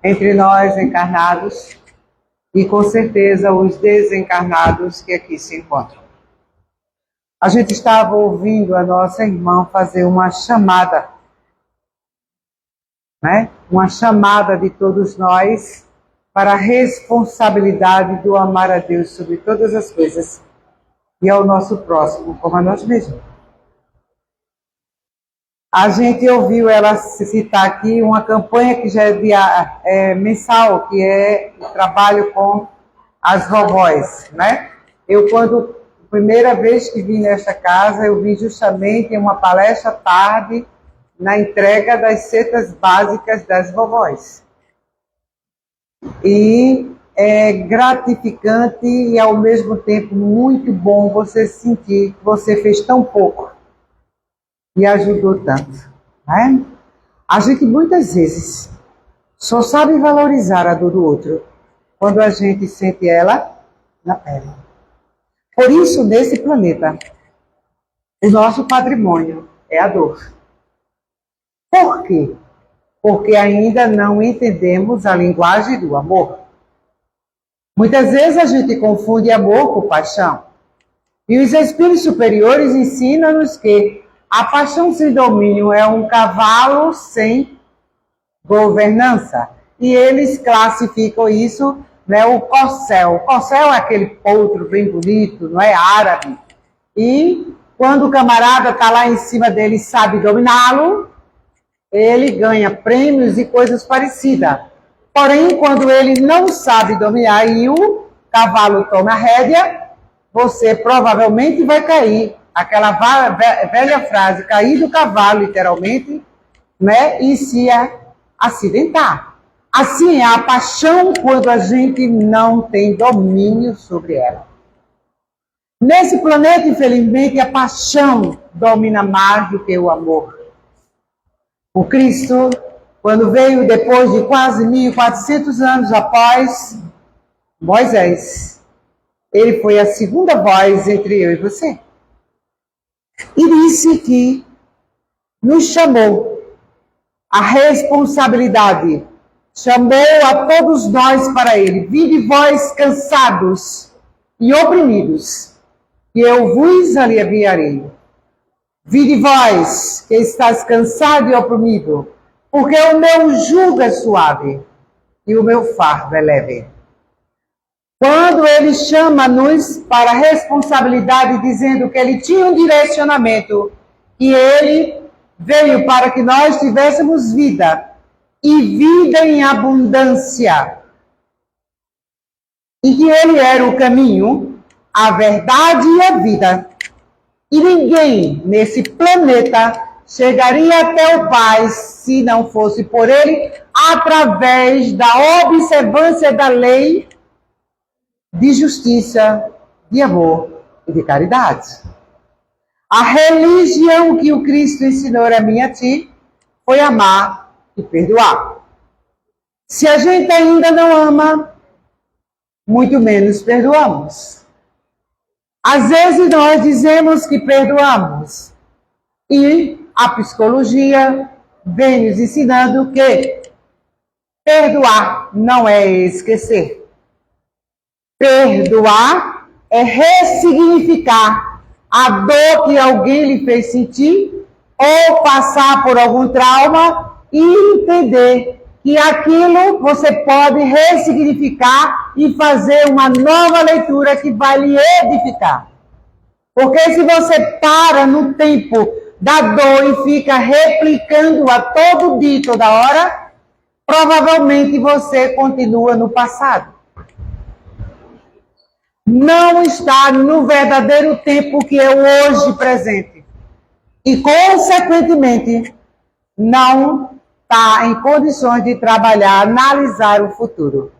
entre nós encarnados e com certeza os desencarnados que aqui se encontram. A gente estava ouvindo a nossa irmã fazer uma chamada, né? Uma chamada de todos nós para a responsabilidade do amar a Deus sobre todas as coisas e ao nosso próximo como a nós mesmos. A gente ouviu ela citar aqui uma campanha que já é mensal, que é o trabalho com as vovós, né? Quando primeira vez que vim nesta casa, eu vim justamente em uma palestra à tarde na entrega das cestas básicas das vovós. E é gratificante e ao mesmo tempo muito bom você sentir que você fez tão pouco e ajudou tanto, né? A gente muitas vezes só sabe valorizar a dor do outro quando a gente sente ela na pele. Por isso, nesse planeta, o nosso patrimônio é a dor. Por quê? Porque ainda não entendemos a linguagem do amor. Muitas vezes a gente confunde amor com paixão. E os espíritos superiores ensinam-nos que a paixão sem domínio é um cavalo sem governança. E eles classificam isso, né, o corcel. O corcel é aquele potro bem bonito, não é árabe. E quando o camarada está lá em cima dele e sabe dominá-lo, ele ganha prêmios e coisas parecidas. Porém, quando ele não sabe dominar e o cavalo toma a rédea, você provavelmente vai cair. Aquela velha frase, cair do cavalo, literalmente, né? E se acidentar. Assim é a paixão quando a gente não tem domínio sobre ela. Nesse planeta, infelizmente, a paixão domina mais do que o amor. O Cristo, quando veio depois de quase 1400 anos após Moisés, ele foi a segunda voz entre eu e você. E disse que nos chamou a responsabilidade, chamou a todos nós para ele. Vinde vós cansados e oprimidos, e eu vos aliviarei. Vinde vós que estáis cansado e oprimido, porque o meu jugo é suave e o meu fardo é leve. Quando ele chama-nos para a responsabilidade, dizendo que ele tinha um direcionamento, e ele veio para que nós tivéssemos vida, e vida em abundância, e que ele era o caminho, a verdade e a vida. E ninguém nesse planeta chegaria até o Pai se não fosse por ele, através da observância da lei de justiça, de amor e de caridade. A religião que o Cristo ensinou a mim e a ti foi amar e perdoar. Se a gente ainda não ama, muito menos perdoamos. Às vezes nós dizemos que perdoamos e a psicologia vem nos ensinando que perdoar não é esquecer. Perdoar é ressignificar a dor que alguém lhe fez sentir ou passar por algum trauma e entender que aquilo você pode ressignificar e fazer uma nova leitura que vai lhe edificar. Porque se você para no tempo da dor e fica replicando a todo dia e toda hora, provavelmente você continua no passado. Não está no verdadeiro tempo que é o hoje presente. E, consequentemente, não está em condições de trabalhar, analisar o futuro.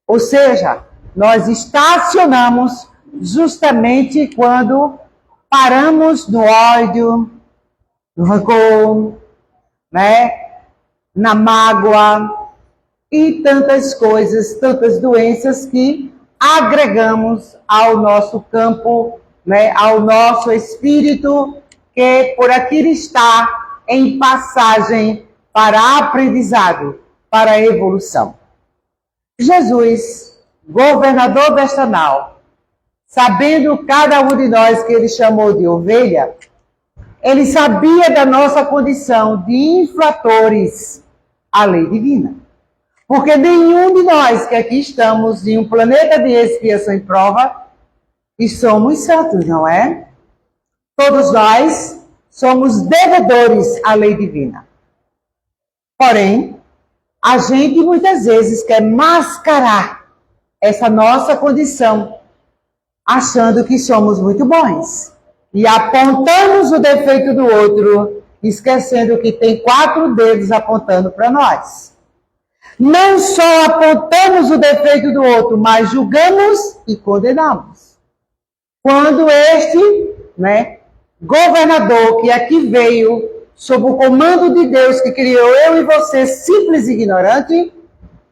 Ou seja, nós estacionamos justamente quando paramos no ódio, no rancor, né? Na mágoa e tantas coisas, tantas doenças que agregamos ao nosso campo, né, ao nosso espírito, que por aqui está em passagem para aprendizado. para a evolução. Jesus, governador desta nau, sabendo cada um de nós que ele chamou de ovelha, ele sabia da nossa condição de infratores à lei divina. Porque nenhum de nós que aqui estamos em um planeta de expiação e prova, e somos santos, não é? Todos nós somos devedores à lei divina. Porém, a gente muitas vezes quer mascarar essa nossa condição, achando que somos muito bons. E apontamos o defeito do outro, esquecendo que tem 4 dedos apontando para nós. Não só apontamos o defeito do outro, mas julgamos e condenamos. Quando este, governador que aqui veio, sob o comando de Deus que criou eu e você, simples e ignorante,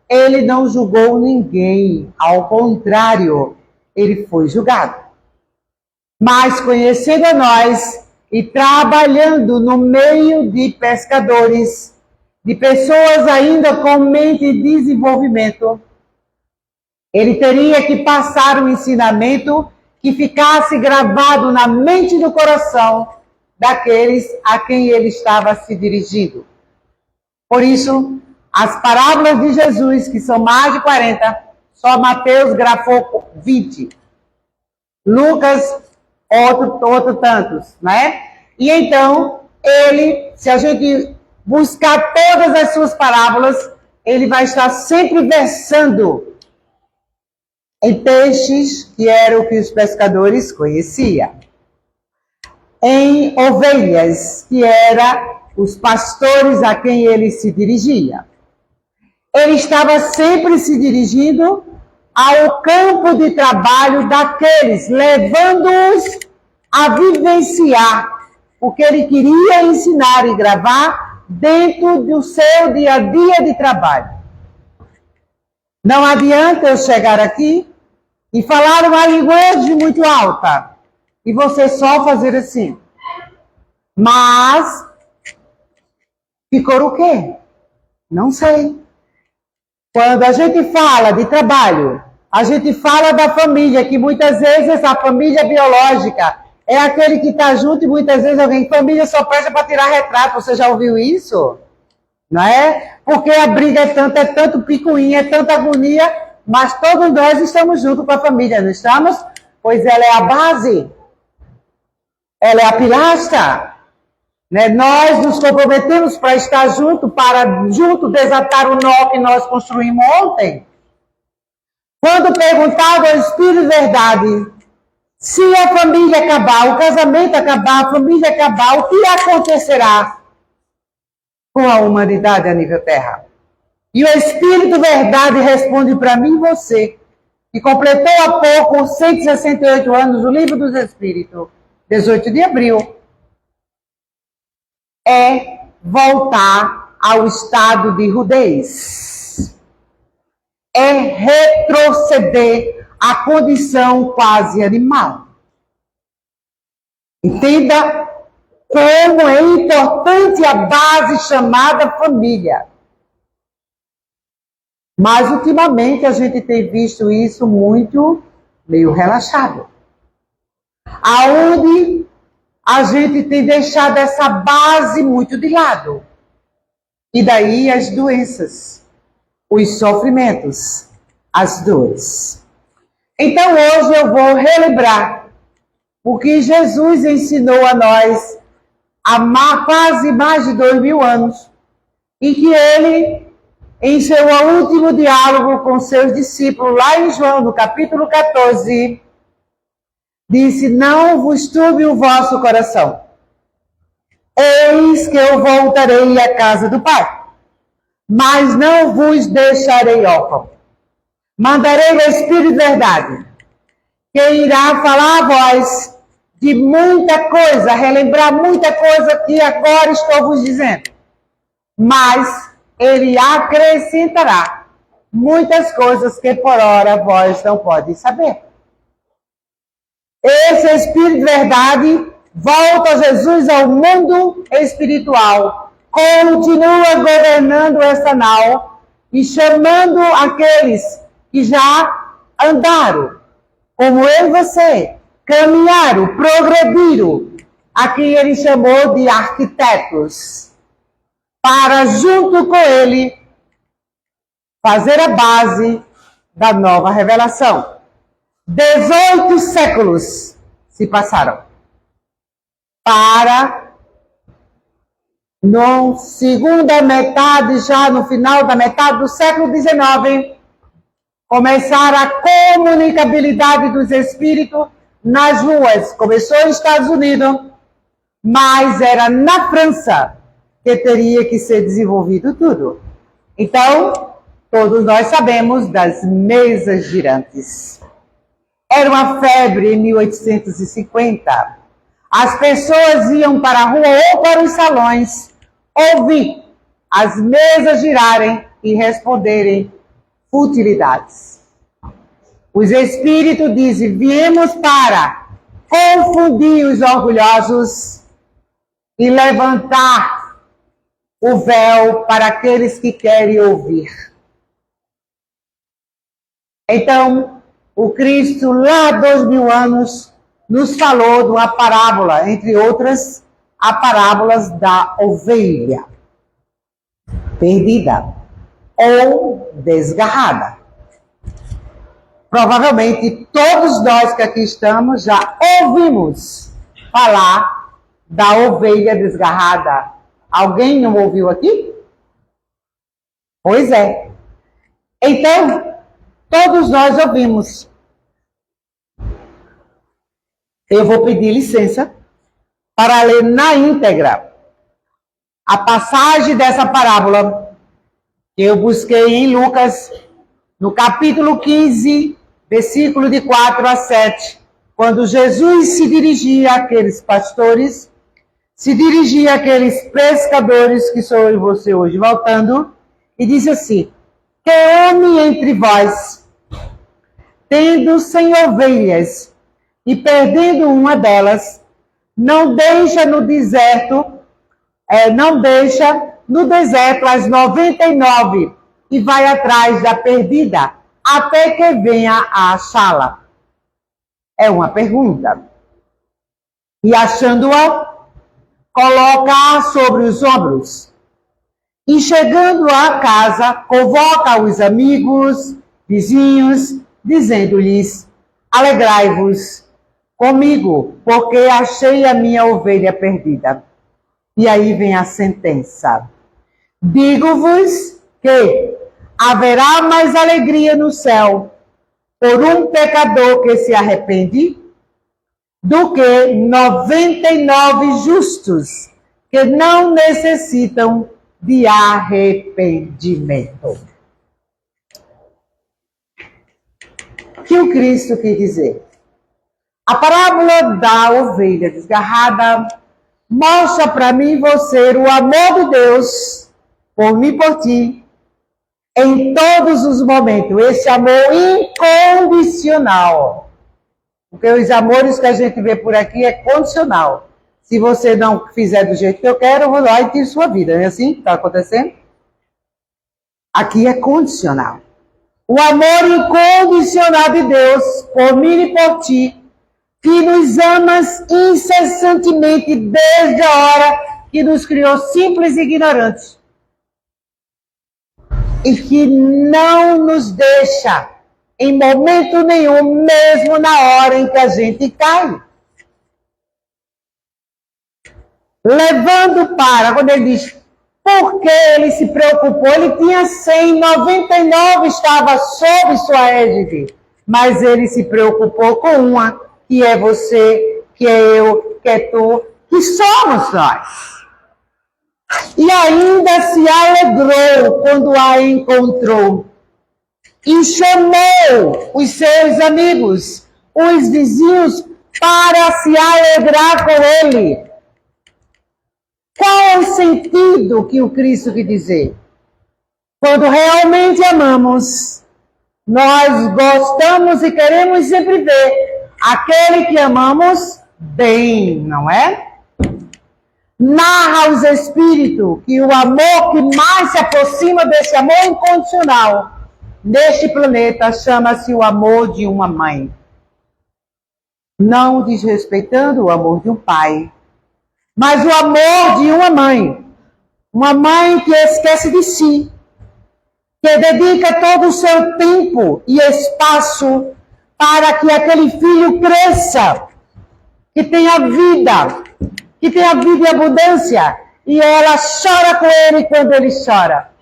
ele não julgou ninguém. Ao contrário, ele foi julgado. Mas conhecendo a nós e trabalhando no meio de pescadores, de pessoas ainda com mente em desenvolvimento, ele teria que passar um ensinamento que ficasse gravado na mente e no coração daqueles a quem ele estava se dirigindo. Por isso, as parábolas de Jesus, que são mais de 40, só Mateus grafou 20. Lucas, outro tantos, né? E então, ele, se a gente buscar todas as suas parábolas, ele vai estar sempre versando em peixes, que era o que os pescadores conheciam, em ovelhas, que era os pastores a quem ele se dirigia. Ele estava sempre se dirigindo ao campo de trabalho daqueles, levando-os a vivenciar o que ele queria ensinar e gravar dentro do seu dia a dia de trabalho. Não adianta eu chegar aqui e falar uma linguagem muito alta e você só fazer assim. Mas ficou o quê? Não sei. Quando a gente fala de trabalho, a gente fala da família, que muitas vezes a família biológica é aquele que está junto e muitas vezes alguém, família só presta para tirar retrato. Você já ouviu isso? Não é? Porque a briga é tanto picuinha, é tanta agonia, mas todos nós estamos juntos com a família, não estamos? Pois ela é a base, ela é a pilastra. Né? Nós nos comprometemos para estar junto, para junto desatar o nó que nós construímos ontem. Quando perguntado ao Espírito de Verdade, se a família acabar, o casamento acabar, a família acabar, o que acontecerá com a humanidade a nível terra? E o Espírito de Verdade responde para mim e você, que completou há pouco 168 anos o Livro dos Espíritos, 18 de abril, é voltar ao estado de rudez. É retroceder à condição quase animal. Entenda como é importante a base chamada família. Mas ultimamente a gente tem visto isso muito meio relaxado. Aonde a gente tem deixado essa base muito de lado. E daí as doenças, os sofrimentos, as dores. Então hoje eu vou relembrar o que Jesus ensinou a nós há quase mais de 2000 anos, em que ele, em seu último diálogo com seus discípulos, lá em João, no capítulo 14, disse: não vos turbe o vosso coração. Eis que eu voltarei à casa do Pai, mas não vos deixarei órfão. Mandarei o Espírito de Verdade, que irá falar a vós de muita coisa, relembrar muita coisa que agora estou vos dizendo. Mas ele acrescentará muitas coisas que por ora vós não podem saber. Esse Espírito de Verdade volta Jesus ao mundo espiritual, continua governando essa nau e chamando aqueles que já andaram, como eu e você, caminharam, progrediram. Aqui ele chamou de arquitetos, para junto com ele fazer a base da nova revelação. 18 séculos se passaram para, no segunda metade, já no final da metade do século XIX, começar a comunicabilidade dos espíritos nas ruas. Começou nos Estados Unidos, mas era na França que teria que ser desenvolvido tudo. Então, todos nós sabemos das mesas girantes. Era uma febre em 1850. As pessoas iam para a rua ou para os salões ouvir as mesas girarem e responderem futilidades. Os espíritos dizem: viemos para confundir os orgulhosos e levantar o véu para aqueles que querem ouvir. Então, o Cristo, lá há 2000 anos, nos falou de uma parábola, entre outras, a parábola da ovelha perdida ou desgarrada. Provavelmente todos nós que aqui estamos já ouvimos falar da ovelha desgarrada. Alguém não ouviu aqui? Pois é. Então, todos nós ouvimos. Eu vou pedir licença para ler na íntegra a passagem dessa parábola que eu busquei em Lucas, no capítulo 15, versículo de 4 a 7, quando Jesus se dirigia àqueles pastores, se dirigia àqueles pescadores, que sou eu e você hoje voltando, e disse assim: que homem entre vós, tendo 100 ovelhas, e perdendo uma delas, não deixa no deserto as 99 e vai atrás da perdida, até que venha a achá-la? É uma pergunta. E achando-a, coloca-a sobre os ombros. E chegando à casa, convoca os amigos, vizinhos, dizendo-lhes: alegrai-vos comigo, porque achei a minha ovelha perdida. E aí vem a sentença. Digo-vos que haverá mais alegria no céu por um pecador que se arrepende do que 99 justos que não necessitam de arrependimento. O que o Cristo quis dizer? A parábola da ovelha desgarrada mostra para mim e você o amor de Deus por mim e por ti em todos os momentos. Esse amor incondicional. Porque os amores que a gente vê por aqui é condicional. Se você não fizer do jeito que eu quero, eu vou lá e tiro sua vida. Não é assim que está acontecendo? Aqui é condicional. O amor incondicional de Deus por mim e por ti, que nos amas incessantemente desde a hora que nos criou simples e ignorantes. E que não nos deixa em momento nenhum, mesmo na hora em que a gente cai. Levando para, quando ele diz, porque ele se preocupou, ele tinha 100, 99 estava sob sua égide, mas ele se preocupou com uma, que é você, que é eu, que é tu, que somos nós. E ainda se alegrou quando a encontrou. E chamou os seus amigos, os vizinhos, para se alegrar com ele. Qual é o sentido que o Cristo quer dizer? Quando realmente amamos, nós gostamos e queremos sempre ver aquele que amamos bem, não é? narra os espíritos que o amor que mais se aproxima desse amor incondicional neste planeta chama-se o amor de uma mãe. Não desrespeitando o amor de um pai, mas o amor de uma mãe. Uma mãe que esquece de si, que dedica todo o seu tempo e espaço para que aquele filho cresça, que tenha vida em abundância, e ela chora com ele quando ele chora,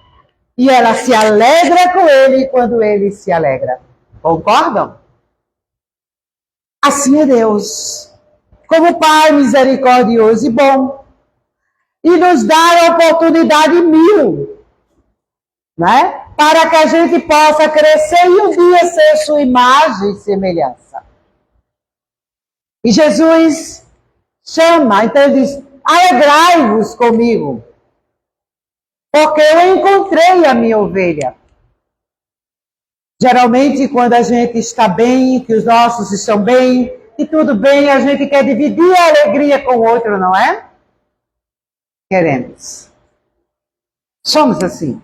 e ela se alegra com ele quando ele se alegra. Concordam? Assim é Deus, como Pai misericordioso e bom, e nos dá a oportunidade mil, né? Para que a gente possa crescer e um dia ser sua imagem e semelhança. E Jesus chama, então ele diz, alegrai-vos comigo, porque eu encontrei a minha ovelha. Geralmente, quando a gente está bem, que os nossos estão bem, e tudo bem, a gente quer dividir a alegria com o outro, não é? Queremos. Somos assim.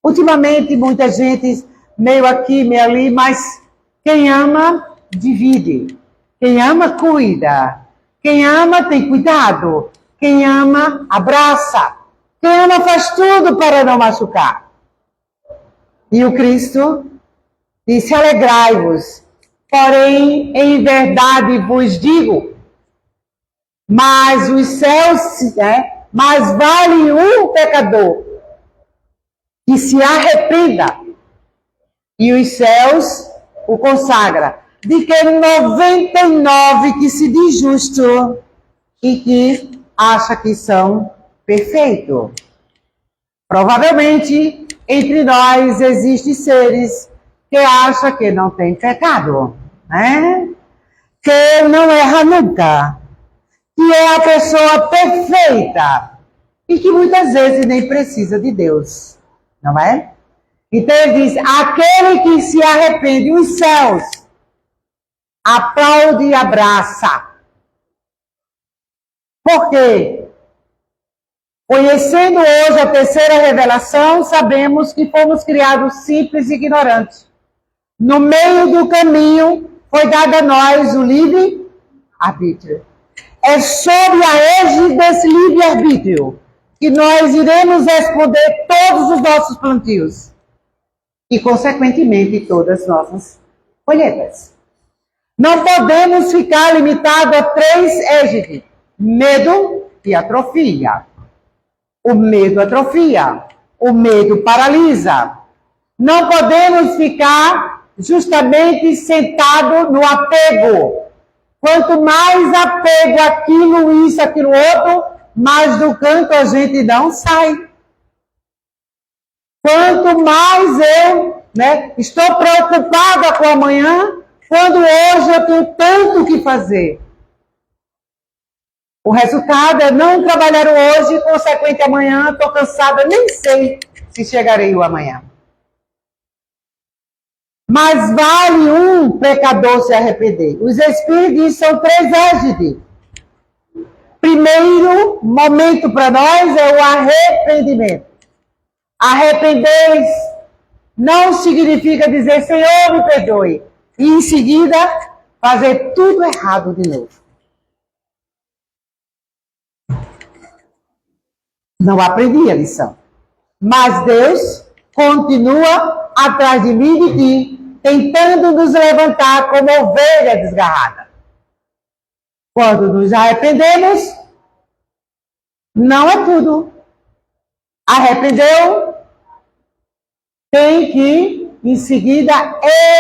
Ultimamente, muita gente, meio aqui, meio ali, mas quem ama, divide. Quem ama, cuida. Quem ama, tem cuidado. Quem ama, abraça. Quem ama, faz tudo para não machucar. E o Cristo disse, alegrai-vos. Porém, em verdade vos digo, mas os céus, mais vale um pecador que se arrependa, e os céus o consagra, de que 99 que se diz justo e que acha que são perfeitos. Provavelmente, entre nós existem seres que acham que não tem pecado, né? Que não erra nunca, que é a pessoa perfeita e que muitas vezes nem precisa de Deus, não é? Então ele diz, aquele que se arrepende, os céus, aplaude e abraça. Por quê? Conhecendo hoje a terceira revelação, sabemos que fomos criados simples e ignorantes. No meio do caminho, foi dado a nós o livre-arbítrio. É sobre a égide desse livre-arbítrio que nós iremos responder todos os nossos plantios e, consequentemente, todas as nossas colheitas. Não podemos ficar limitados a 3 égides: medo e atrofia. O medo atrofia, o medo paralisa. Não podemos ficar justamente sentado no apego. Quanto mais apego aquilo, isso, aquilo outro, mais do canto a gente não sai. Quanto mais eu estou preocupada com amanhã, quando hoje eu tenho tanto que fazer. O resultado é não trabalhar hoje, consequente amanhã, estou cansada, nem sei se chegarei o amanhã. Mas vale um pecador se arrepender. Os espíritos são 3 égides. Primeiro momento para nós é o arrependimento. Arrepender não significa dizer, Senhor, me perdoe. E em seguida, fazer tudo errado de novo. Não aprendi a lição. Mas Deus continua atrás de mim e de ti, tentando nos levantar como ovelha desgarrada. Quando nos arrependemos, não é tudo. Arrependeu, tem que, em seguida,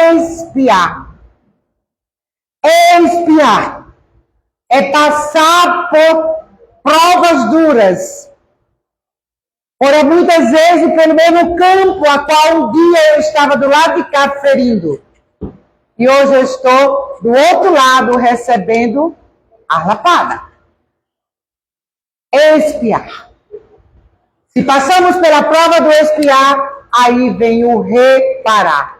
expiar. Expiar é passar por provas duras. Ora, muitas vezes, pelo mesmo campo a qual um dia eu estava do lado de cá ferindo. E hoje eu estou do outro lado recebendo a lapada. Expiar. Se passamos pela prova do expiar, aí vem o reparar.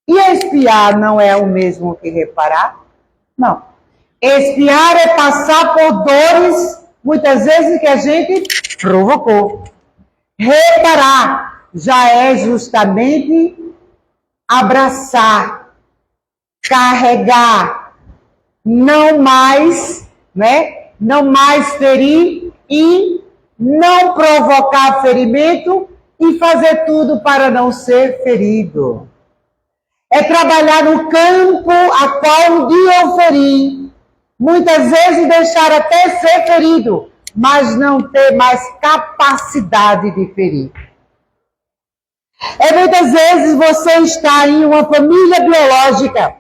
E expiar não é o mesmo que reparar? Não. Expiar é passar por dores muitas vezes que a gente provocou. Reparar já é justamente abraçar, carregar, não mais, né? Não mais ferir e não provocar ferimento e fazer tudo para não ser ferido. É trabalhar no campo a qual um dia eu feri. Muitas vezes deixar até ser ferido, mas não ter mais capacidade de ferir. Muitas vezes você está em uma família biológica,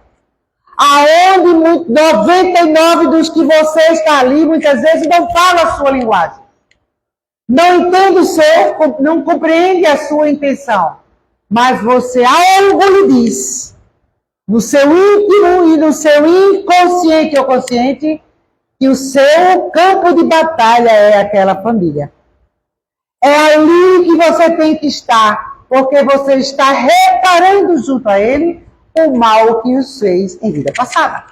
aonde 99 dos que você está ali, muitas vezes não fala a sua linguagem. Não entende o seu, não compreende a sua intenção. Mas você algo lhe diz, no seu íntimo e no seu inconsciente ou consciente, que o seu campo de batalha é aquela família. É ali que você tem que estar, porque você está reparando junto a ele o mal que os fez em vida passada.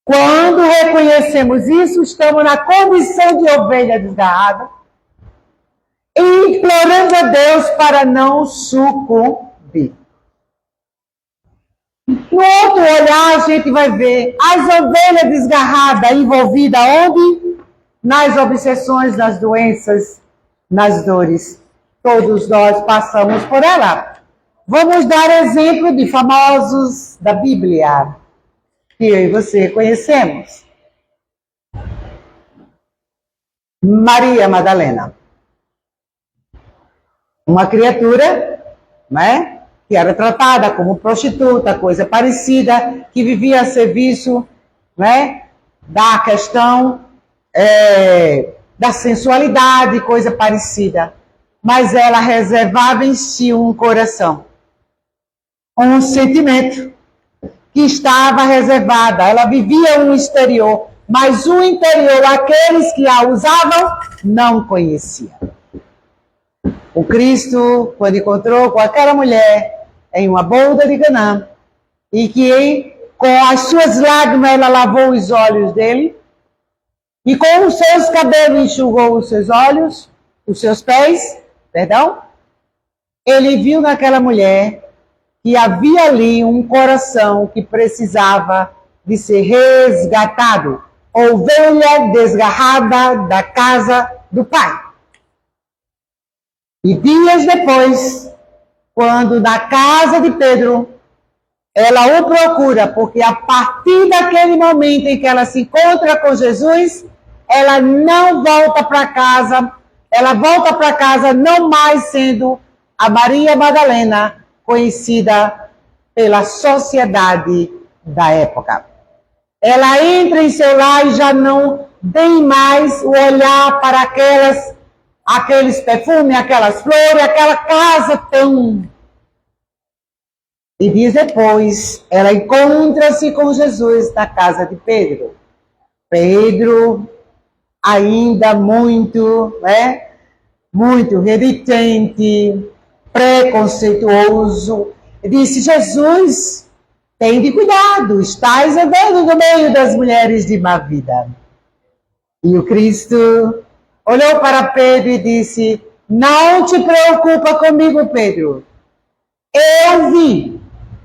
Quando reconhecemos isso, estamos na condição de ovelha desgarrada, implorando a Deus para não sucumbir. No outro olhar, a gente vai ver as ovelhas desgarradas envolvidas onde? Nas obsessões, nas doenças, nas dores. Todos nós passamos por ela. Vamos dar exemplo de famosos da Bíblia, que eu e você conhecemos. Maria Madalena. Uma criatura, né? Que era tratada como prostituta, coisa parecida, que vivia a serviço, né? Da questão da sensualidade, coisa parecida. Mas ela reservava em si um coração, um sentimento que estava reservada. Ela vivia um exterior, mas o interior, aqueles que a usavam, não conheciam. O Cristo, quando encontrou com aquela mulher em uma bolda de Canaã, e que com as suas lágrimas ela lavou os olhos dele, e com os seus cabelos enxugou os seus olhos, os seus pés, perdão, ele viu naquela mulher que havia ali um coração que precisava de ser resgatado, ovelha desgarrada da casa do Pai. E dias depois, quando na casa de Pedro, ela o procura, porque a partir daquele momento em que ela se encontra com Jesus, ela não volta para casa, ela volta para casa não mais sendo a Maria Madalena, conhecida pela sociedade da época. Ela entra em seu lar e já não tem mais o olhar para aqueles perfumes, aquelas flores, aquela casa tão... E dias depois, ela encontra-se com Jesus na casa de Pedro. Pedro, ainda muito, né? Muito renitente, preconceituoso, disse: Jesus, tende cuidado, estás andando no meio das mulheres de má vida. E o Cristo olhou para Pedro e disse: não te preocupa comigo, Pedro. Eu vim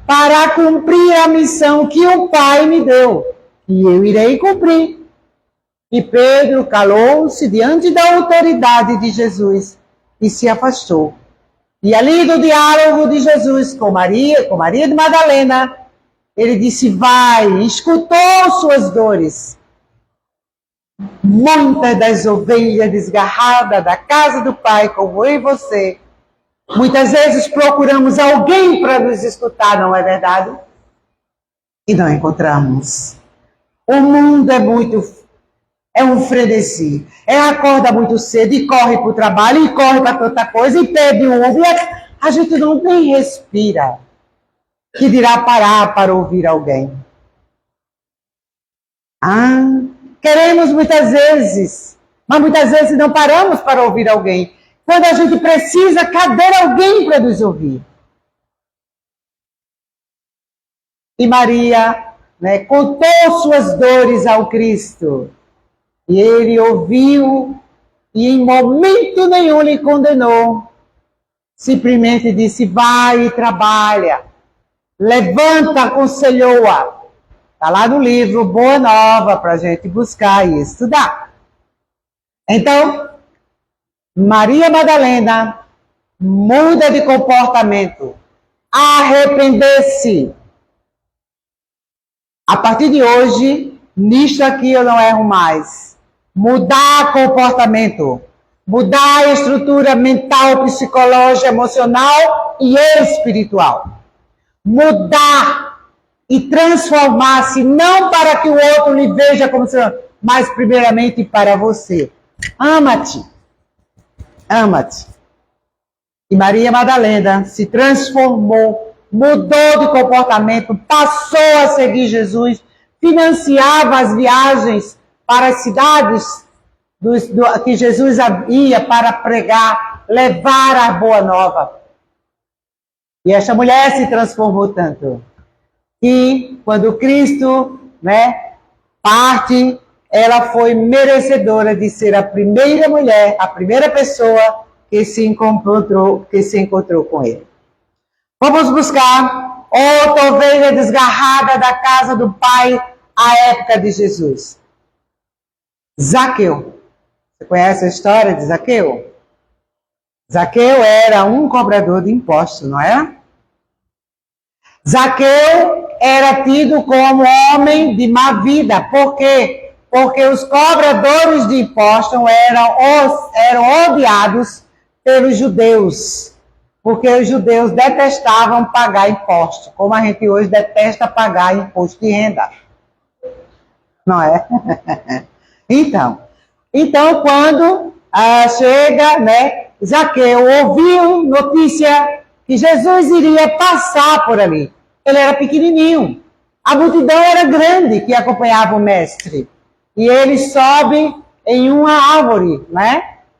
para cumprir a missão que o Pai me deu, e eu irei cumprir. E Pedro calou-se diante da autoridade de Jesus e se afastou. E ali no diálogo de Jesus com Maria de Madalena, ele disse: vai, escutou suas dores. Muitas das ovelhas desgarradas da casa do Pai, como eu e você, muitas vezes procuramos alguém para nos escutar, não é verdade? E não encontramos. O mundo é um frenesi. Acorda muito cedo e corre para o trabalho, e corre para tanta coisa, e pede um Uber. A gente não nem respira. Que dirá parar para ouvir alguém. Queremos muitas vezes, mas muitas vezes não paramos para ouvir alguém. Quando a gente precisa, cadê alguém para nos ouvir? E Maria, né, contou suas dores ao Cristo. E ele ouviu e em momento nenhum lhe condenou. Simplesmente disse, vai e trabalha. Levanta, aconselhou-a. Está lá no livro Boa Nova para a gente buscar e estudar. Então, Maria Madalena muda de comportamento. Arrepender-se. A partir de hoje, nisto aqui eu não erro mais. Mudar comportamento. Mudar a estrutura mental, psicológica, emocional e espiritual. Mudar e transformar-se não para que o outro lhe veja como se, mas primeiramente para você. Ama-te. Ama-te. E Maria Madalena se transformou, mudou de comportamento, passou a seguir Jesus, financiava as viagens para as cidades que Jesus ia para pregar, levar a boa nova. E esta mulher se transformou tanto que quando Cristo, parte, ela foi merecedora de ser a primeira mulher, a primeira pessoa que se encontrou com ele. Vamos buscar outra ovelha desgarrada da casa do pai à época de Jesus. Zaqueu. Você conhece a história de Zaqueu? Zaqueu era um cobrador de impostos, não é? Zaqueu era tido como homem de má vida. Por quê? Porque os cobradores de impostos eram odiados pelos judeus. Porque os judeus detestavam pagar imposto, como a gente hoje detesta pagar imposto de renda. Não é? Então quando chega, Zaqueu ouviu notícia que Jesus iria passar por ali. Ele era pequenininho. A multidão era grande que acompanhava o mestre. E ele sobe em uma árvore,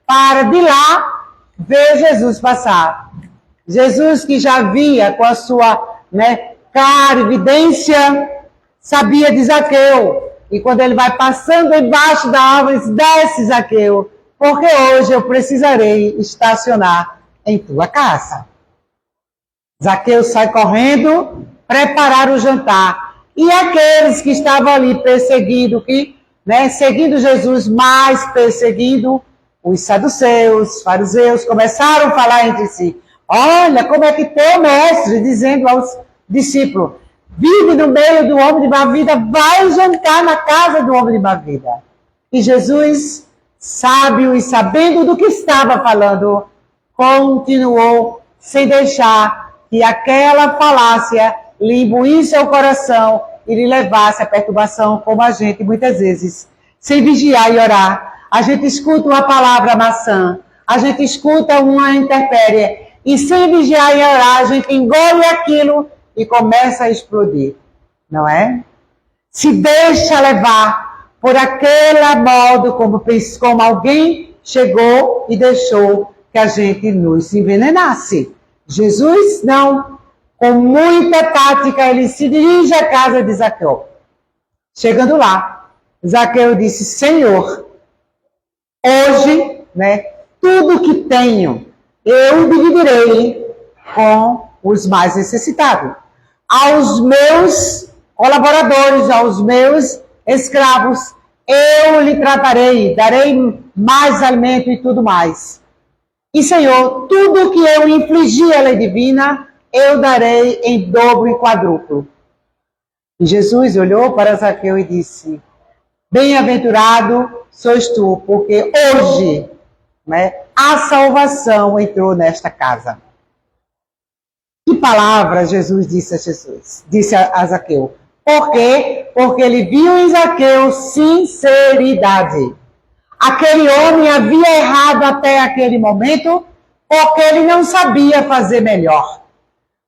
para de lá ver Jesus passar. Jesus, que já via com a sua clara evidência, sabia de Zaqueu. E quando ele vai passando embaixo da árvore, diz, desce, Zaqueu, porque hoje eu precisarei estacionar em tua casa. Zaqueu sai correndo, preparar o jantar. E aqueles que estavam ali perseguindo, seguindo Jesus, mas perseguindo os saduceus, fariseus, começaram a falar entre si. Olha como é que teu mestre, dizendo aos discípulos, vive no meio do homem de má vida, vai jantar na casa do homem de má vida. E Jesus, sábio e sabendo do que estava falando, continuou sem deixar que aquela falácia lhe imbuísse ao coração e lhe levasse à perturbação, como a gente muitas vezes, sem vigiar e orar. A gente escuta uma palavra maçã, a gente escuta uma intempérie, e sem vigiar e orar, a gente engole aquilo e começa a explodir, não é? Se deixa levar por aquele modo como alguém chegou e deixou que a gente nos envenenasse. Jesus, não. Com muita tática, ele se dirige à casa de Zaqueu. Chegando lá, Zaqueu disse, Senhor, hoje, tudo que tenho, eu dividirei com os mais necessitados. Aos meus colaboradores, aos meus escravos, eu lhe tratarei, darei mais alimento e tudo mais. E, Senhor, tudo que eu infligi à lei divina, eu darei em dobro e quadruplo. E Jesus olhou para Zaqueu e disse, bem-aventurado sois tu, porque hoje a salvação entrou nesta casa. Que palavra Jesus disse a Zaqueu? Por quê? Porque ele viu em Zaqueu sinceridade. Aquele homem havia errado até aquele momento porque ele não sabia fazer melhor.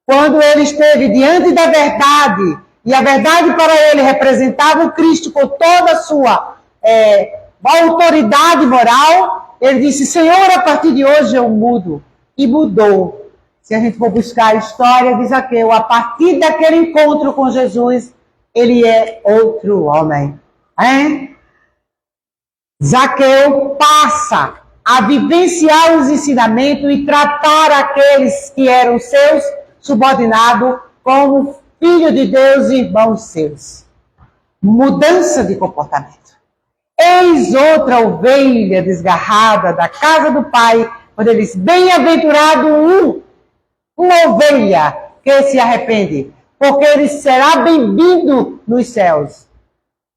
Quando ele esteve diante da verdade, e a verdade para ele representava o Cristo com toda a sua autoridade moral, ele disse, Senhor, a partir de hoje eu mudo. E mudou. Se a gente for buscar a história de Zaqueu, a partir daquele encontro com Jesus, ele é outro homem. Zaqueu passa a vivenciar os ensinamentos e tratar aqueles que eram seus subordinados como filho de Deus e irmãos seus. Mudança de comportamento. Eis outra ovelha desgarrada da casa do Pai, quando ele diz, bem-aventurado uma ovelha que se arrepende, porque ele será bem-vindo nos céus.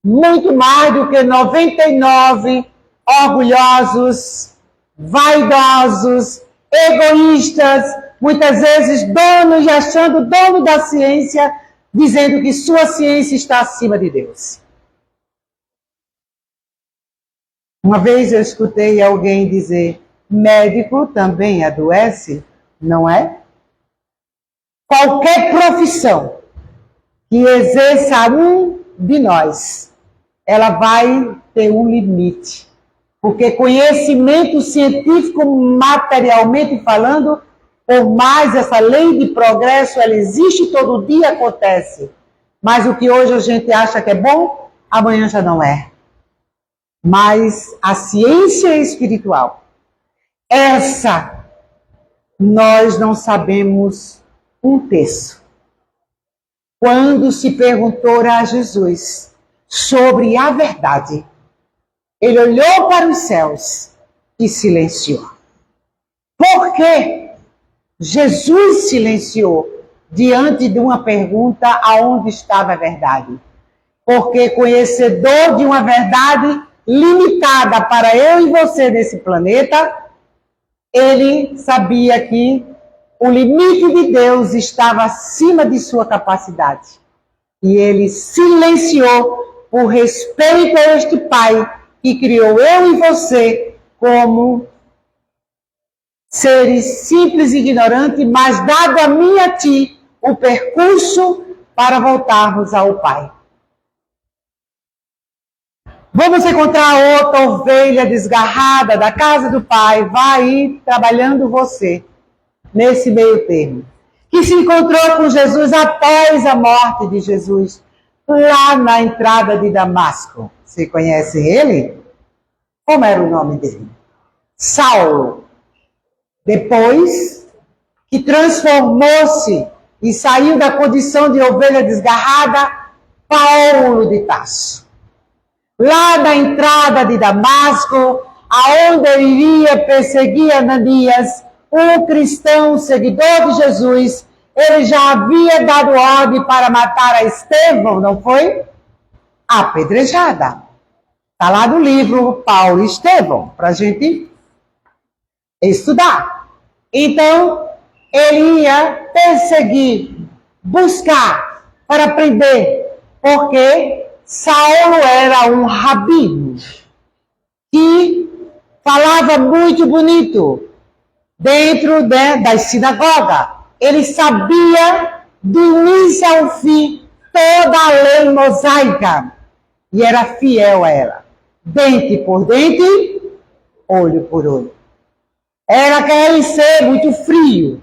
Muito mais do que 99 orgulhosos, vaidosos, egoístas, muitas vezes donos e achando dono da ciência, dizendo que sua ciência está acima de Deus. Uma vez eu escutei alguém dizer, médico também adoece, não é? Qualquer profissão que exerça um de nós, ela vai ter um limite. Porque conhecimento científico, materialmente falando, por mais essa lei de progresso, ela existe, todo dia acontece. Mas o que hoje a gente acha que é bom, amanhã já não é. Mas a ciência espiritual, essa nós não sabemos um terço. Quando se perguntou a Jesus sobre a verdade, ele olhou para os céus e silenciou. Por que Jesus silenciou diante de uma pergunta aonde estava a verdade? Porque conhecedor de uma verdade limitada para eu e você nesse planeta, ele sabia que o limite de Deus estava acima de sua capacidade. E ele silenciou por respeito a este Pai que criou eu e você como seres simples e ignorantes, mas dado a mim e a ti o percurso para voltarmos ao Pai. Vamos encontrar outra ovelha desgarrada da casa do Pai, vai ir trabalhando você nesse meio termo. Que se encontrou com Jesus após a morte de Jesus, lá na entrada de Damasco. Você conhece ele? Como era o nome dele? Saulo. Depois que transformou-se e saiu da condição de ovelha desgarrada, Paulo de Tarso. Lá na entrada de Damasco, aonde ele iria perseguir Ananias, um cristão seguidor de Jesus, ele já havia dado ordem para matar a Estevão, não foi? Apedrejada. Está lá no livro Paulo e Estevão, para a gente estudar. Então, ele ia perseguir, buscar, para prender, porque Saulo era um rabino que falava muito bonito dentro das sinagogas. Ele sabia do início ao fim toda a lei mosaica e era fiel a ela. Dente por dente, olho por olho. Era aquele ser muito frio.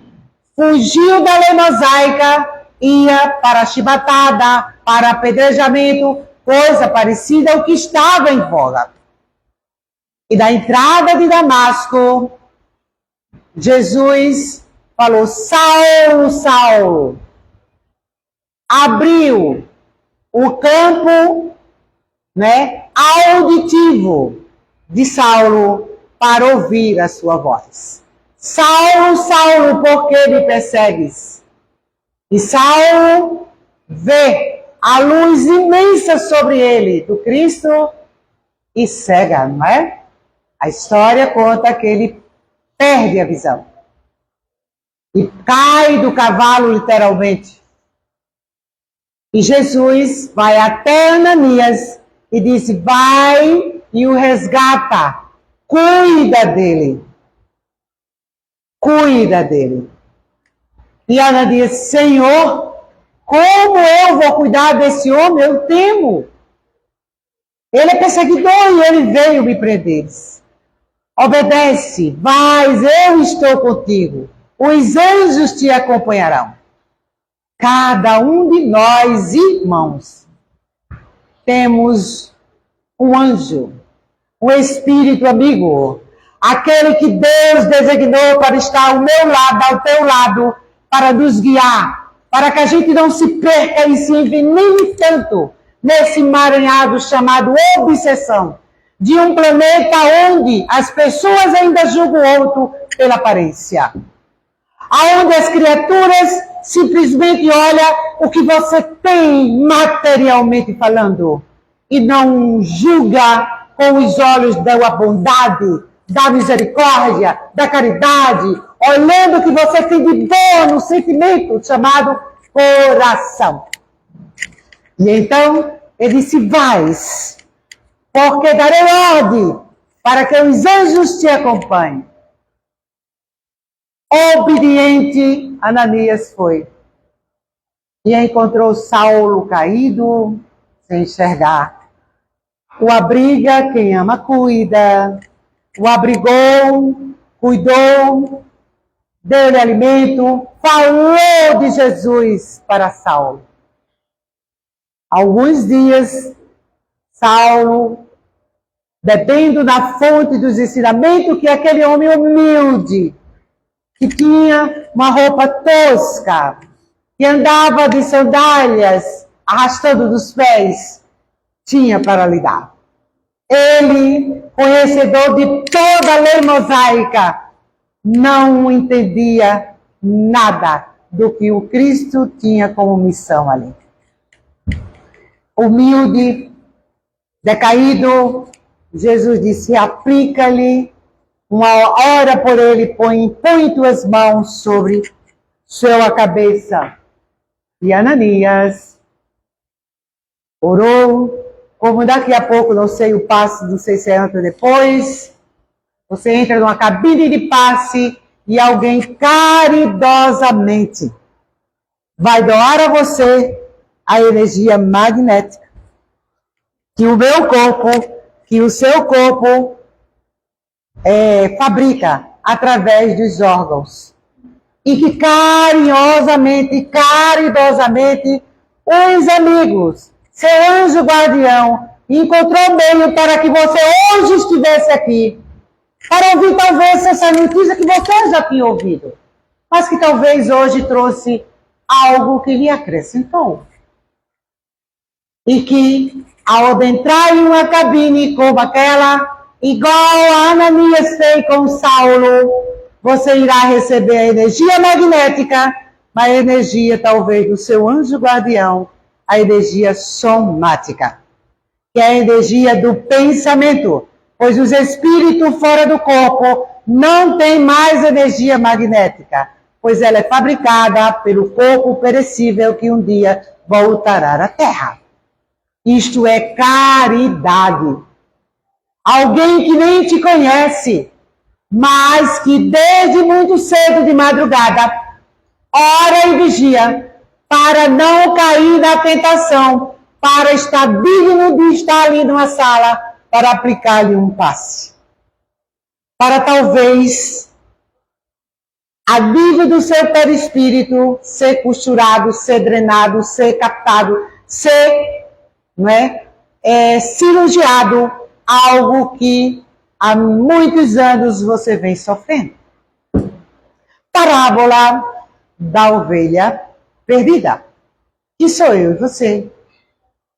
Fugiu da lei mosaica, ia para a chibatada, para apedrejamento, coisa parecida ao que estava em voga. E da entrada de Damasco, Jesus falou, Saulo, Saulo. Abriu o campo, auditivo de Saulo para ouvir a sua voz. Saulo, Saulo, por que me persegues? E Saulo vê a luz imensa sobre ele, do Cristo, e cega, não é? A história conta que ele perde a visão. E cai do cavalo, literalmente. E Jesus vai até Ananias e diz, vai e o resgata. Cuida dele. Cuida dele. E Ananias, Senhor, como eu vou cuidar desse homem? Eu temo. Ele é perseguidor e ele veio me prender. Obedece, vais, eu estou contigo. Os anjos te acompanharão. Cada um de nós, irmãos, temos um anjo um espírito amigo, aquele que Deus designou para estar ao meu lado, ao teu lado, para nos guiar, para que a gente não se perca e se envenene tanto nesse emaranhado chamado obsessão, de um planeta onde as pessoas ainda julgam o outro pela aparência, aonde as criaturas simplesmente olham o que você tem materialmente falando e não julga com os olhos da bondade, da misericórdia, da caridade, olhando o que você tem de bom no sentimento chamado coração. E então ele disse: vais, porque darei ordem para que os anjos te acompanhem. Obediente, Ananias foi e encontrou Saulo caído, sem enxergar. O abriga, quem ama cuida. O abrigou, cuidou, deu-lhe alimento, falou de Jesus para Saulo. Alguns dias, Saulo, bebendo na fonte dos ensinamentos que aquele homem humilde, que tinha uma roupa tosca, que andava de sandálias, arrastando dos pés, tinha para lhe dar. Ele, conhecedor de toda a lei mosaica, não entendia nada do que o Cristo tinha como missão ali. Humilde, decaído, Jesus disse: aplica-lhe, ora por ele, põe tuas mãos sobre sua cabeça. E Ananias orou, como daqui a pouco, não sei o passe, não sei se entra depois, você entra numa cabine de passe e alguém caridosamente vai doar a você a energia magnética que o meu corpo, que o seu corpo fabrica através dos órgãos. E que carinhosamente, caridosamente, os amigos, seu anjo guardião, encontrou meio para que você hoje estivesse aqui, para ouvir talvez essa notícia que você já tinha ouvido, mas que talvez hoje trouxe algo que lhe acrescentou. E que, ao adentrar em uma cabine como aquela, igual a Ananias fez com Saulo, você irá receber a energia magnética, a energia talvez do seu anjo guardião, a energia somática, que é a energia do pensamento, pois os espíritos fora do corpo não têm mais energia magnética, pois ela é fabricada pelo corpo perecível que um dia voltará à Terra. Isto é caridade. Alguém que nem te conhece, mas que desde muito cedo de madrugada ora e vigia para não cair na tentação, para estar digno de estar ali numa sala para aplicar-lhe um passe. Para talvez a nível do seu perispírito ser costurado, ser drenado, ser captado, ser cirurgiado, algo que há muitos anos você vem sofrendo. Parábola da ovelha perdida, que sou eu e você.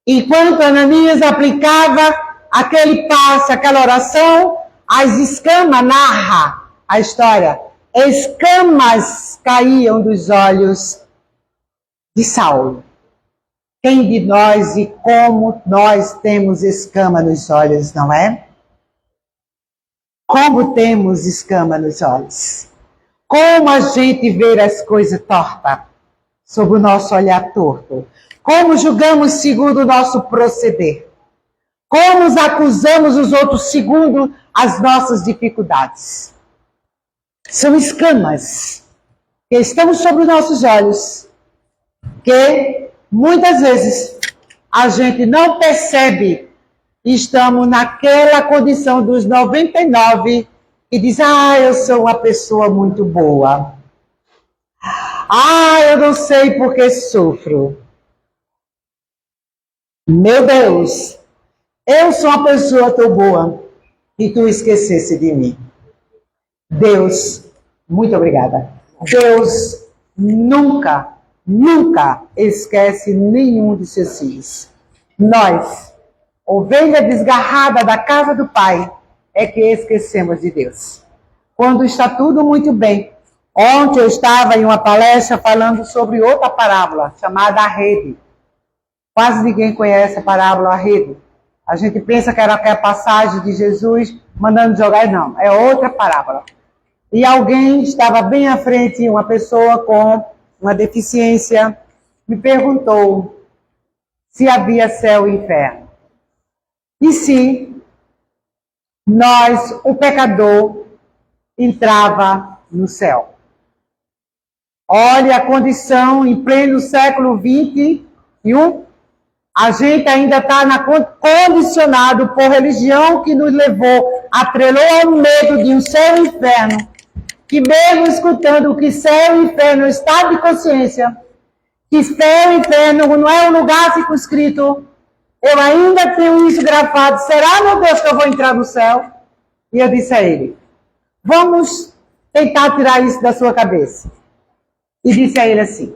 Enquanto Ananias aplicava aquele passe, aquela oração, as escamas, narra a história, escamas caíam dos olhos de Saulo. Quem de nós e como nós temos escama nos olhos, não é? Como temos escama nos olhos? Como a gente vê as coisas tortas sob o nosso olhar torto? Como julgamos segundo o nosso proceder? Como acusamos os outros segundo as nossas dificuldades? São escamas que estão sobre os nossos olhos, que muitas vezes a gente não percebe. Estamos naquela condição dos 99 e diz: eu sou uma pessoa muito boa. Eu não sei porque sofro. Meu Deus, eu sou uma pessoa tão boa. que tu esquecesse de mim. Deus, muito obrigada. Deus nunca, nunca esquece nenhum de seus filhos. Nós, ovelha desgarrada da casa do Pai, é que esquecemos de Deus. Quando está tudo muito bem. Ontem eu estava em uma palestra falando sobre outra parábola, chamada A Rede. Quase ninguém conhece a parábola A Rede. A gente pensa que era aquela passagem de Jesus mandando jogar, não, é outra parábola. E alguém estava bem à frente, uma pessoa com uma deficiência, me perguntou se havia céu e inferno. E se nós, o pecador, entrava no céu. Olha a condição em pleno século XXI. A gente ainda está condicionado por religião que nos levou, atrelou ao medo de um céu e inferno. Que mesmo escutando que céu e inferno é estado de consciência, que céu e inferno não é um lugar circunscrito, eu ainda tenho isso gravado. Será, meu Deus, que eu vou entrar no céu? E eu disse a ele, vamos tentar tirar isso da sua cabeça. E disse a ele assim,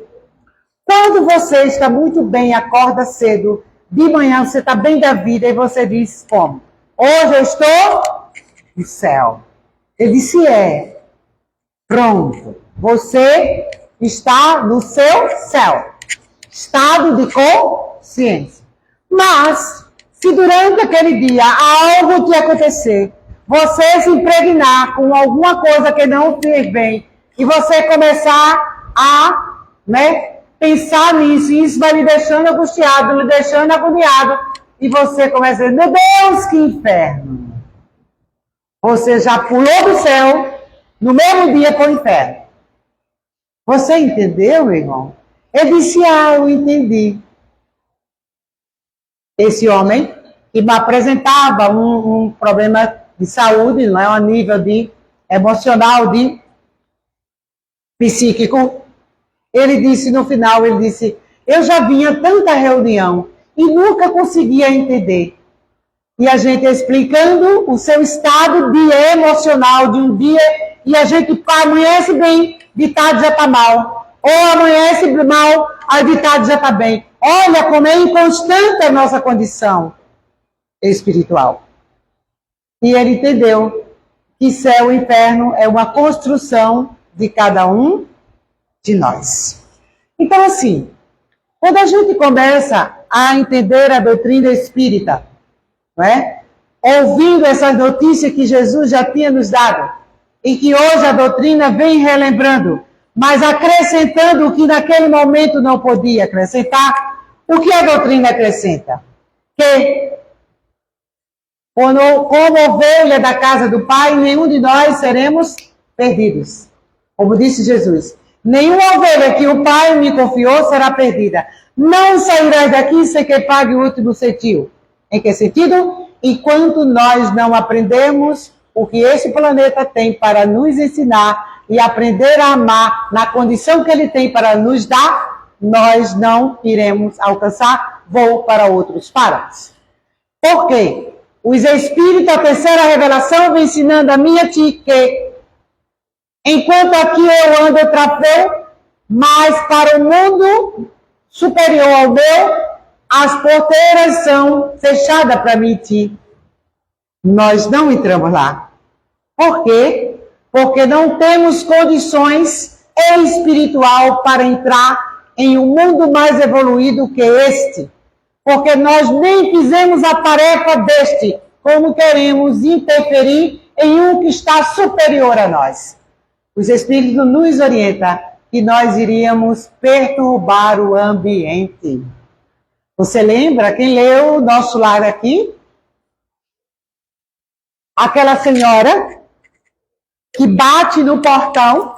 quando você está muito bem, acorda cedo, de manhã você está bem da vida, e você diz como? Hoje eu estou no céu. Ele disse, pronto, você está no seu céu, estado de consciência. Mas, se durante aquele dia algo te acontecer, você se impregnar com alguma coisa que não fez bem, e você começar a pensar nisso, e isso vai lhe deixando angustiado, lhe deixando agoniado, e você começa a dizer, meu Deus, que inferno! Você já pulou do céu, no mesmo dia para o inferno. Você entendeu, meu irmão? Ele disse, eu entendi. Esse homem, que me apresentava um problema de saúde, não é? A nível de emocional, de psíquico, ele disse no final, eu já vinha tanta reunião e nunca conseguia entender. E a gente explicando o seu estado de emocional de um dia, e a gente amanhece bem, de tarde já está mal. Ou amanhece mal, aí de tarde já está bem. Olha como é inconstante a nossa condição espiritual. E ele entendeu que céu e inferno é uma construção de cada um de nós. Então, assim, quando a gente começa a entender a doutrina espírita, não é? Ouvindo essas notícias que Jesus já tinha nos dado, e que hoje a doutrina vem relembrando, mas acrescentando o que naquele momento não podia acrescentar, o que a doutrina acrescenta? Que, como ovelha da casa do Pai, nenhum de nós seremos perdidos. Como disse Jesus, nenhuma ovelha que o Pai me confiou será perdida. Não sairás daqui sem que pague o último centil. Em que sentido? Enquanto nós não aprendemos o que esse planeta tem para nos ensinar e aprender a amar na condição que ele tem para nos dar, nós não iremos alcançar voo para outros parâmetros. Por quê? Os Espíritos, a terceira revelação, vem ensinando a mim e a ti que, enquanto aqui eu ando, eu trafego, mas para o mundo superior ao meu, as porteiras são fechadas para mim e ti. Nós não entramos lá. Por quê? Porque não temos condições espiritual para entrar em um mundo mais evoluído que este. Porque nós nem fizemos a tarefa deste, como queremos interferir em um que está superior a nós. Os Espíritos nos orientam que nós iríamos perturbar o ambiente. Você lembra quem leu o Nosso Lar aqui? Aquela senhora que bate no portão.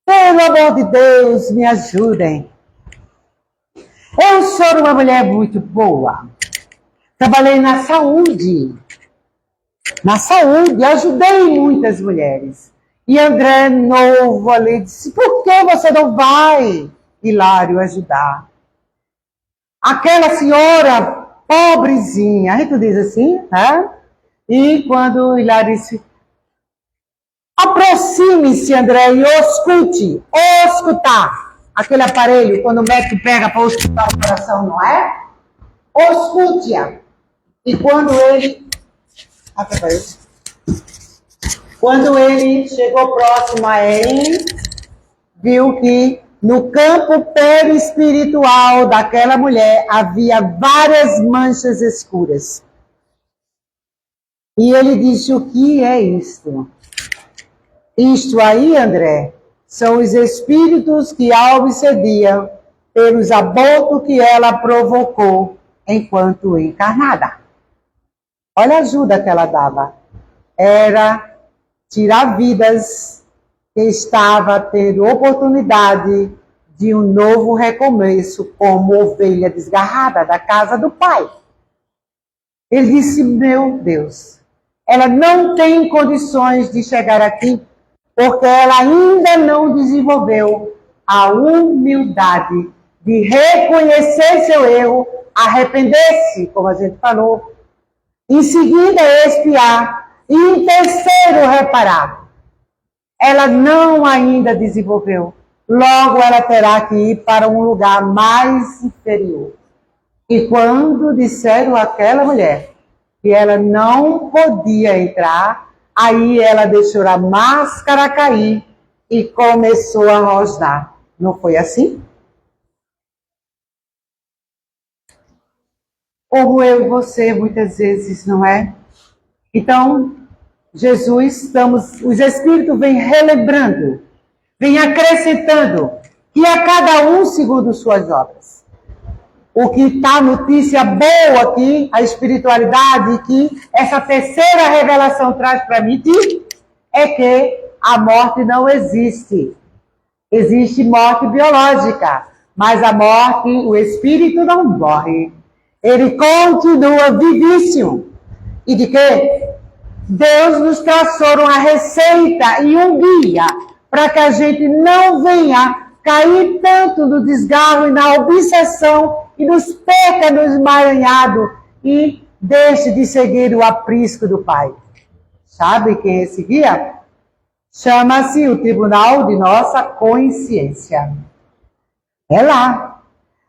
Pelo amor de Deus, me ajudem. Eu sou uma mulher muito boa. Trabalhei na saúde. Na saúde, ajudei muitas mulheres. E André, novo ali, disse, por que você não vai, Hilário, ajudar? Aquela senhora pobrezinha, a gente diz assim, né? E quando Hilário disse, aproxime-se, André, e escute, escutar. Aquele aparelho, quando o médico pega para escutar o coração, não é? Escute-a. E quando ele... Quando ele chegou próximo a ele, viu que no campo perispiritual daquela mulher havia várias manchas escuras. E ele disse, o que é isto? Isto aí, André, são os espíritos que a obsediam pelos abortos que ela provocou enquanto encarnada. Olha a ajuda que ela dava. Era tirar vidas que estava a ter oportunidade de um novo recomeço como ovelha desgarrada da casa do pai. Ele disse, meu Deus, ela não tem condições de chegar aqui porque ela ainda não desenvolveu a humildade de reconhecer seu erro, arrepender-se, como a gente falou, em seguida expiar e em terceiro reparar. Ela não ainda desenvolveu, logo ela terá que ir para um lugar mais inferior. E quando disseram àquela mulher que ela não podia entrar, aí ela deixou a máscara cair e começou a rosnar. Não foi assim? Como eu e você, muitas vezes, não é? Então, Jesus, os Espíritos vêm relembrando, vêm acrescentando, que a cada um segundo suas obras. O que está notícia boa aqui, a espiritualidade, que essa terceira revelação traz para mim, é que a morte não existe. Existe morte biológica, mas a morte, o espírito não morre. Ele continua vivíssimo. E de quê? Deus nos traçou uma receita e um guia para que a gente não venha cair tanto no desgarro e na obsessão e nos perca no emaranhado e deixe de seguir o aprisco do Pai. Sabe quem é esse guia? Chama-se o Tribunal de Nossa Consciência. É lá,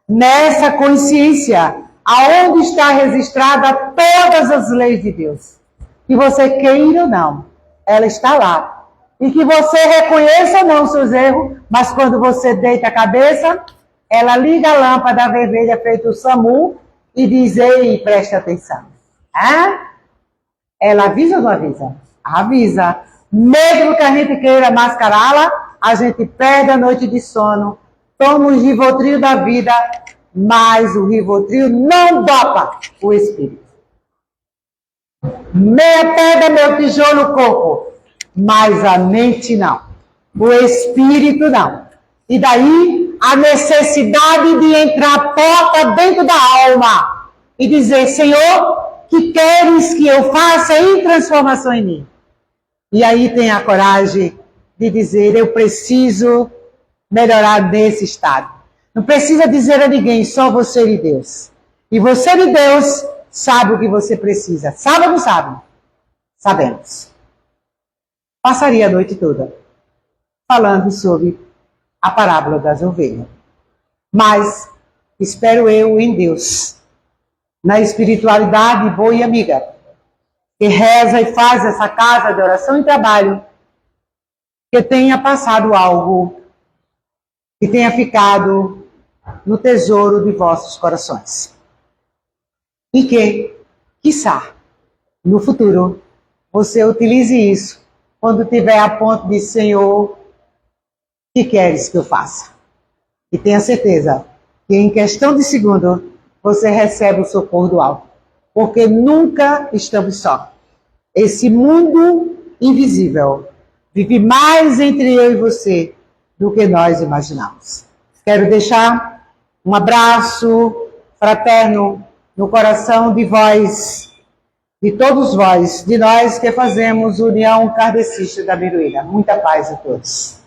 nessa consciência, aonde está registrada todas as leis de Deus. Que você queira ou não, ela está lá. E que você reconheça ou não os seus erros, mas quando você deita a cabeça, ela liga a lâmpada vermelha feito o SAMU e diz, ei, preste atenção. Ela avisa ou não avisa? Avisa. Mesmo que a gente queira mascará-la, a gente perde a noite de sono, toma o Rivotril da vida, mas o Rivotril não dopa o espírito. Meia pedra, meu tijolo no corpo, mas a mente não. O espírito não. E daí a necessidade de entrar a porta dentro da alma e dizer, Senhor, que queres que eu faça em transformação em mim? E aí tem a coragem de dizer, eu preciso melhorar nesse estado. Não precisa dizer a ninguém, só você e Deus. E você e Deus sabe o que você precisa. Sabe ou não sabe? Sabemos. Passaria a noite toda falando sobre a parábola das ovelhas. Mas espero eu em Deus, na espiritualidade boa e amiga, que reza e faz essa casa de oração e trabalho, que tenha passado algo, que tenha ficado no tesouro de vossos corações. E que, quiçá, no futuro, você utilize isso quando tiver a ponto de, Senhor, o que queres que eu faça? E tenha certeza que em questão de segundo, você recebe o socorro do alto. Porque nunca estamos só. Esse mundo invisível vive mais entre eu e você do que nós imaginamos. Quero deixar um abraço fraterno no coração de vós, de todos vós, de nós que fazemos União Kardecista da Biruína. Muita paz a todos.